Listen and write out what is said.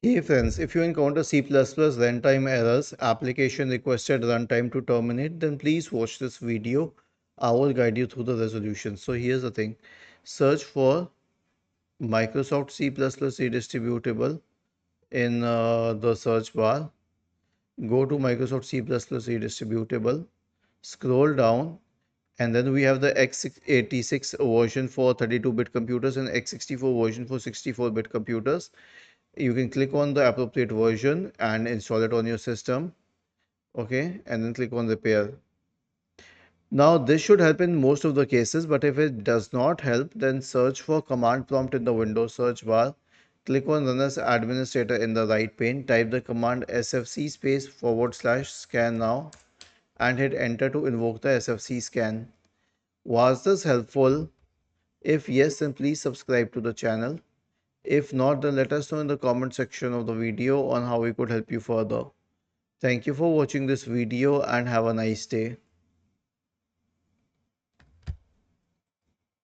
Hey friends, if you encounter C++ runtime errors, application requested runtime to terminate, then please watch this video. I will guide you through the resolution. So here's the thing. Search for Microsoft C++ redistributable in the search bar. Go to Microsoft C++ redistributable. Scroll down and then we have the x86 version for 32-bit computers and x64 version for 64-bit computers. You can click on the appropriate version and install it on your system. Okay, and then click on repair. Now this should help in most of the cases, but if it does not help, then search for command prompt in the Windows search bar. Click on run as administrator in the right pane. Type the command sfc space / scan now and hit enter to invoke the sfc scan. Was this helpful? If yes, then please subscribe to the channel. If not, then let us know in the comment section of the video on how we could help you further. Thank you for watching this video and have a nice day.